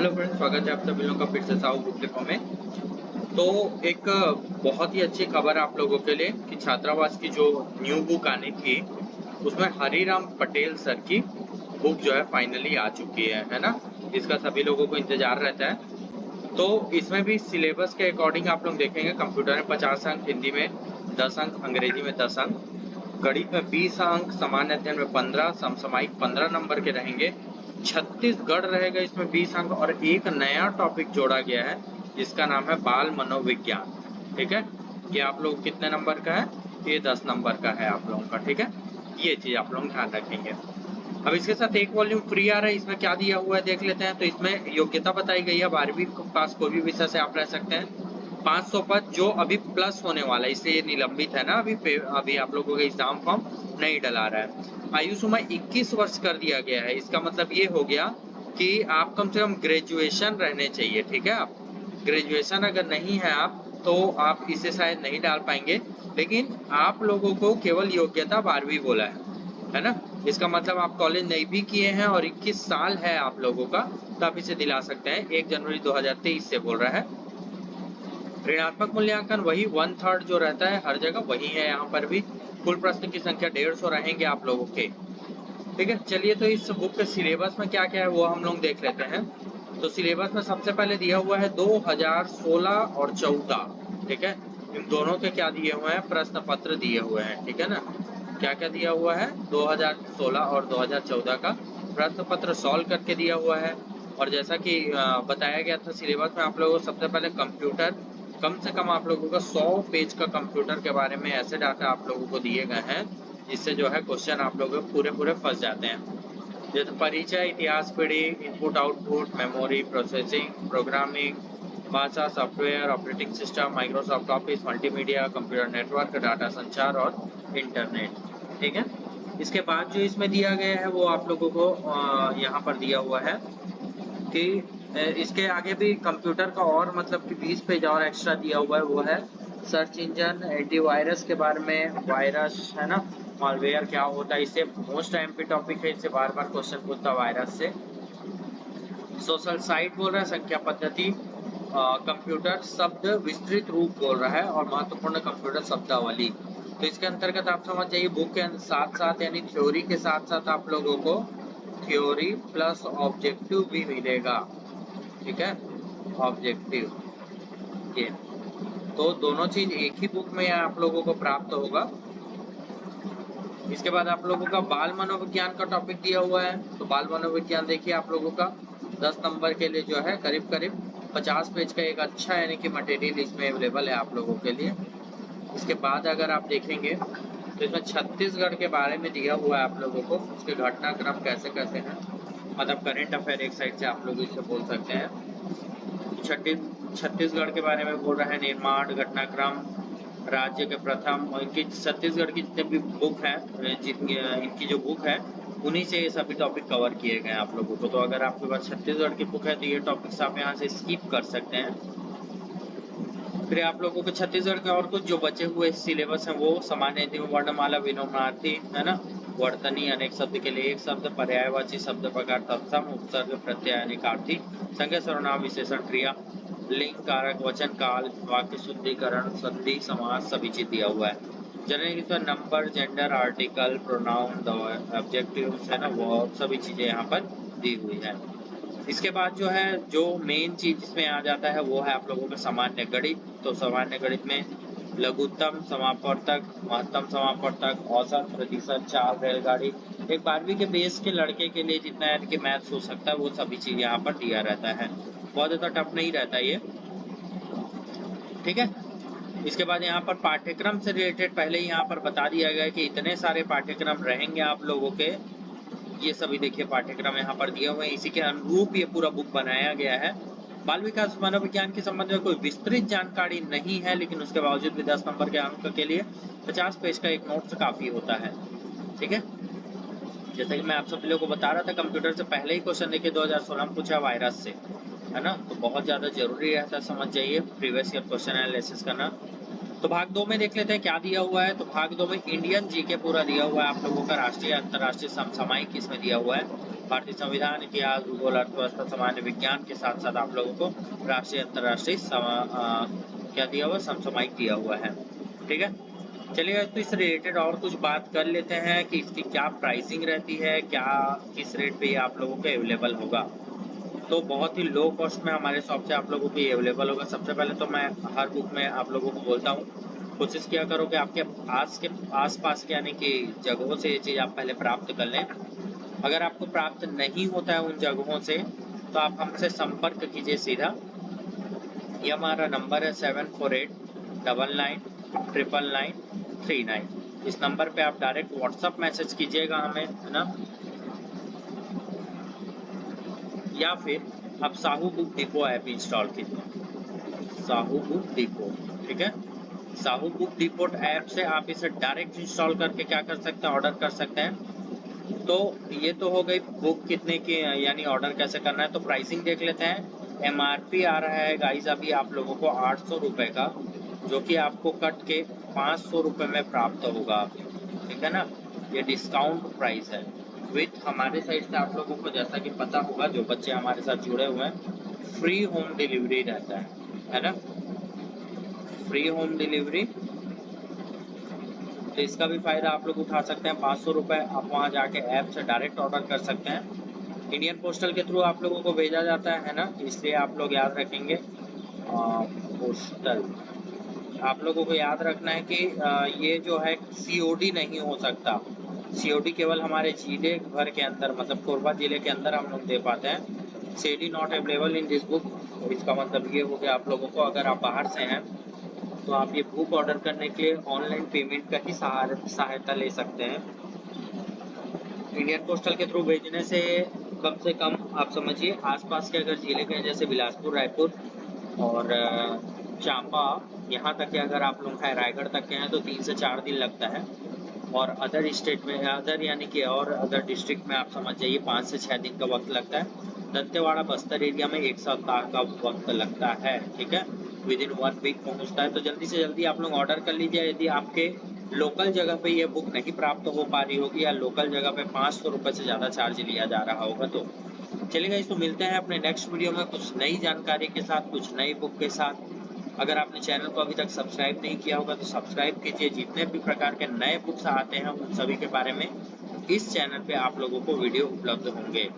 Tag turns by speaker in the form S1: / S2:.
S1: Hello friends, स्वागत है आप सभी लोगों का फिर से साहू बुक डिपो में। तो एक बहुत ही अच्छी खबर आप लोगों के लिए कि छात्रावास की जो न्यू बुक आनी थी उसमें हरिराम पटेल सर की बुक जो है फाइनली आ चुकी है ना। इसका सभी लोगों को इंतजार रहता है। तो इसमें भी सिलेबस के अकॉर्डिंग आप लोग देखेंगे, कंप्यूटर में 50 अंक, हिंदी में 10 अंक, अंग्रेजी में 10 अंक, गणित में 20 अंक, सामान्य अध्ययन में 15, समसामयिक 15 नंबर के रहेंगे। छत्तीसगढ़ रहेगा इसमें 20 अंक, और एक नया टॉपिक जोड़ा गया है जिसका नाम है बाल मनोविज्ञान। ठीक है, ये आप लोग कितने नंबर का है? ये 10 नंबर का है आप लोगों का। ठीक है, ये चीज आप लोग ध्यान रखेंगे। अब इसके साथ एक वॉल्यूम फ्री आ रहा है। इसमें क्या दिया हुआ है देख लेते हैं। तो इसमें योग्यता बताई गई है, 12वीं पास कोई भी विषय से आप रह सकते हैं। 500 पद जो अभी प्लस होने वाला है, इसलिए ये निलंबित है ना। अभी आप लोगों का एग्जाम फॉर्म नहीं डला रहा है। आयु सीमा 21 वर्ष कर दिया गया है। इसका मतलब ये हो गया कि आप कम से कम ग्रेजुएशन रहने चाहिए। ठीक है, आप ग्रेजुएशन अगर नहीं है आप तो आप इसे शायद नहीं डाल पाएंगे, लेकिन आप लोगों को केवल योग्यता 12वीं बोला है ना। इसका मतलब आप कॉलेज नहीं भी किए हैं और 21 साल है आप लोगों का, तो आप इसे दिला सकते हैं। 1 जनवरी 2023 से बोल रहा है। ऋणात्मक मूल्यांकन वही 1/3 जो रहता है हर जगह वही है यहाँ पर भी। कुल प्रश्न की संख्या 150 रहेंगे आप लोगों के। ठीक है, चलिए तो इस बुक के सिलेबस में क्या क्या है वो हम लोग देख लेते हैं। तो सिलेबस में सबसे पहले दिया हुआ है 2016 और 14। ठीक है, इन दोनों के क्या दिए हुए हैं? प्रश्न पत्र दिए हुए हैं। ठीक है ना, क्या क्या दिया हुआ है? 2016 और 2014 का प्रश्न पत्र सॉल्व करके दिया हुआ है। और जैसा कि बताया गया था सिलेबस में, आप लोगों को सबसे पहले कंप्यूटर, कम से कम आप लोगों का 100 पेज का कंप्यूटर के बारे में ऐसे डाटा आप लोगों को दिए गए हैं जिससे जो है क्वेश्चन आप लोग पूरे फंस जाते हैं। जैसे परिचय, इतिहास पीढ़ी, input output, memory, processing, programming, भाषा, software, operating system, Microsoft Office, multimedia, computer network, data संचार और इंटरनेट। ठीक है, इसके बाद जो इसमें दिया गया है वो आप लोगों को यहाँ पर दिया हुआ है कि इसके आगे भी कंप्यूटर का और मतलब कि 20 पेज और एक्स्ट्रा दिया हुआ है। वो है सर्च इंजन, एंटीवायरस के बारे में, वायरस है ना, मालवेयर क्या होता है, इससे मोस्ट एमपी टॉपिक है, इससे बार बार क्वेश्चन पूछता वायरस से। सोशल साइट बोल रहा है, संख्या पद्धति, कंप्यूटर शब्द विस्तृत रूप बोल रहा है, और महत्वपूर्ण कंप्यूटर शब्दावली। तो इसके अंतर्गत आप समझ जाइए, बुक के साथ साथ यानी थ्योरी के साथ साथ आप लोगों को थ्योरी प्लस ऑब्जेक्टिव भी मिलेगा। ठीक है, ऑब्जेक्टिव ये, तो दोनों चीज एक ही बुक में आप लोगों को प्राप्त होगा। इसके बाद आप लोगों का बाल मनोविज्ञान का टॉपिक दिया हुआ है। तो बाल मनोविज्ञान देखिए आप लोगों का 10 नंबर के लिए जो है करीब करीब 50 पेज का एक अच्छा यानी कि मटेरियल इसमें अवेलेबल है आप लोगों के लिए। इसके बाद अगर आप देखेंगे तो इसमें छत्तीसगढ़ के बारे में दिया हुआ है आप लोगों को, उसके घटनाक्रम कैसे कैसे हैं, मतलब करेंट अफेयर एक साइड से आप लोग इसे बोल सकते हैं। छत्तीसगढ़ के बारे में बोल रहा है, निर्माण, घटनाक्रम, राज्य के प्रथम, और इनकी छत्तीसगढ़ की जितने भी बुक है, इनकी जो बुक है उन्हीं से ये सभी टॉपिक कवर किए गए हैं आप लोगों को। तो अगर आपके पास छत्तीसगढ़ की बुक है तो ये टॉपिक्स आप यहाँ से स्किप कर सकते हैं। फिर आप लोगों को छत्तीसगढ़ के और कुछ जो बचे हुए सिलेबस हैं वो सामान्य वर्णमाला, विलोमार्थी है ना, वर्तनी, अनेक शब्द के लिए एक शब्द, पर्यायवाची शब्द प्रकार, तत्सम, उपसर्ग, प्रत्यय, अनेकार्थी, संज्ञा, सर्वनाम, विशेषण, क्रिया, लिंग, कारक, वचन, काल, वाक्य शुद्धिकरण, संधि, समास सभी चीज दिया हुआ है। जनरली तो number, gender, article, pronoun, objective है ना, वो सभी चीजें यहाँ पर दी हुई है। इसके बाद जो है जो मेन चीज इसमें आ जाता है वो है आप लोगों का सामान्य गणित। तो सामान्य गणित में लघुत्तम, समापवर्तक, महत्तम समापवर्तक, औसत, प्रतिशत, चाल, रेलगाड़ी, एक 12वीं के बेस के लड़के के लिए जितना यानी कि मैथ्स हो सकता है वो सभी चीज यहाँ पर दिया रहता है। बहुत ज्यादा टफ नहीं रहता ये। ठीक है, इसके बाद यहाँ पर पाठ्यक्रम से रिलेटेड पहले ही यहाँ पर बता दिया गया है कि इतने सारे पाठ्यक्रम रहेंगे आप लोगों के। ये सभी देखिए पाठ्यक्रम यहाँ पर दिए हुए हैं, इसी के अनुरूप ये पूरा बुक बनाया गया है। बाल विकास मनोविज्ञान के संबंध में कोई विस्तृत जानकारी नहीं है, लेकिन उसके बावजूद भी 10 नंबर के अंक के लिए 50 पेज का एक नोट काफी होता है। ठीक है, जैसे कि मैं आप सभी लोगों को बता रहा था, कंप्यूटर से पहले ही क्वेश्चन देखिए 2016 में पूछा वायरस से, है ना, तो बहुत ज्यादा जरूरी रहता है, समझ जाइए प्रीवियस ईयर क्वेश्चन एनालिसिस करना। तो भाग 2 में देख लेते हैं क्या दिया हुआ है। तो भाग 2 में इंडियन जीके पूरा दिया हुआ है आप लोगों का, राष्ट्रीय अंतर्राष्ट्रीय समसामयिक इसमें दिया हुआ है, भारतीय संविधान, इतिहास, भूगोल, अर्थव्यवस्था, सामान्य विज्ञान के साथ साथ आप लोगों को राष्ट्रीय अंतर्राष्ट्रीय क्या दिया हुआ, समसामयिक दिया हुआ है। ठीक है, चलिए तो इस रिलेटेड और कुछ बात कर लेते हैं कि इसकी क्या प्राइसिंग रहती है, क्या किस रेट पे ये आप लोगों को अवेलेबल होगा। तो बहुत ही लो कॉस्ट में हमारे शॉप से आप लोगों को ये अवेलेबल होगा। सबसे पहले तो मैं हर बुक में आप लोगों को बोलता हूँ, कोशिश किया करो कि आपके आस पास के यानी कि जगहों से ये चीज़ आप पहले प्राप्त कर लें। अगर आपको प्राप्त नहीं होता है उन जगहों से तो आप हमसे संपर्क कीजिए सीधा। ये हमारा नंबर है 7489993939। इस नंबर पे आप डायरेक्ट व्हाट्सअप मैसेज कीजिएगा हमें, है ना, या फिर आप Sahu book depot app install कीजिए, साहू बुक डिपो। ठीक है, साहू बुक डिपो ऐप से आप इसे डायरेक्ट इंस्टॉल करके क्या कर सकते हैं, ऑर्डर कर सकते हैं। तो ये तो हो गई बुक कितने की, यानी ऑर्डर कैसे करना है। तो प्राइसिंग देख लेते हैं। MRP आ रहा है गाइस अभी आप लोगों को 800 रुपये का, जो कि आपको कट के 500 रुपये में प्राप्त होगा। ठीक है ना, ये डिस्काउंट प्राइस है। विथ हमारे साइड से आप लोगों को जैसा कि पता होगा, जो बच्चे हमारे साथ जुड़े हुए हैं, फ्री होम डिलीवरी रहता है ना, फ्री होम डिलीवरी। तो इसका भी फायदा आप लोग उठा सकते हैं। 500 रुपये आप वहाँ जाके ऐप से डायरेक्ट ऑर्डर कर सकते हैं। इंडियन पोस्टल के थ्रू आप लोगों को भेजा जाता है ना, इसलिए आप लोग याद रखेंगे पोस्टल। आप लोगों को याद रखना है कि ये जो है COD नहीं हो सकता। COD केवल हमारे जिले भर के अंदर, मतलब कोरबा जिले के अंदर हम लोग दे पाते हैं। COD not available in this book. इसका मतलब ये हो गया आप लोगों को, अगर आप बाहर से हैं तो आप ये बुक ऑर्डर करने के लिए ऑनलाइन पेमेंट का ही सहायता ले सकते हैं। इंडियन पोस्टल के थ्रू भेजने से कम आप समझिए आसपास के अगर जिले के हैं, जैसे बिलासपुर, रायपुर और चांपा, यहाँ तक के अगर आप लोग हैं, रायगढ़ तक के हैं, तो 3 से 4 दिन लगता है। और अदर स्टेट में, अदर यानी कि और अदर डिस्ट्रिक्ट में आप समझ जाइए 5 से 6 दिन का वक्त लगता है। दंतेवाड़ा बस्तर एरिया में 1 सप्ताह का वक्त लगता है। ठीक है, विदिन 1 वीक पहुंचता है। तो जल्दी से जल्दी आप लोग ऑर्डर कर लीजिए। यदि आपके लोकल जगह पे ये बुक नहीं प्राप्त हो पा रही होगी, या लोकल जगह पे 500 रुपये से ज़्यादा चार्ज लिया जा रहा होगा, तो चलिएगा। इसको मिलते हैं अपने नेक्स्ट वीडियो में कुछ नई जानकारी के साथ, कुछ नई बुक के साथ। अगर आपने चैनल को अभी तक सब्सक्राइब नहीं किया होगा तो सब्सक्राइब कीजिए। जितने भी प्रकार के नए बुक्स आते हैं उन सभी के बारे में इस चैनल पे आप लोगों को वीडियो उपलब्ध होंगे।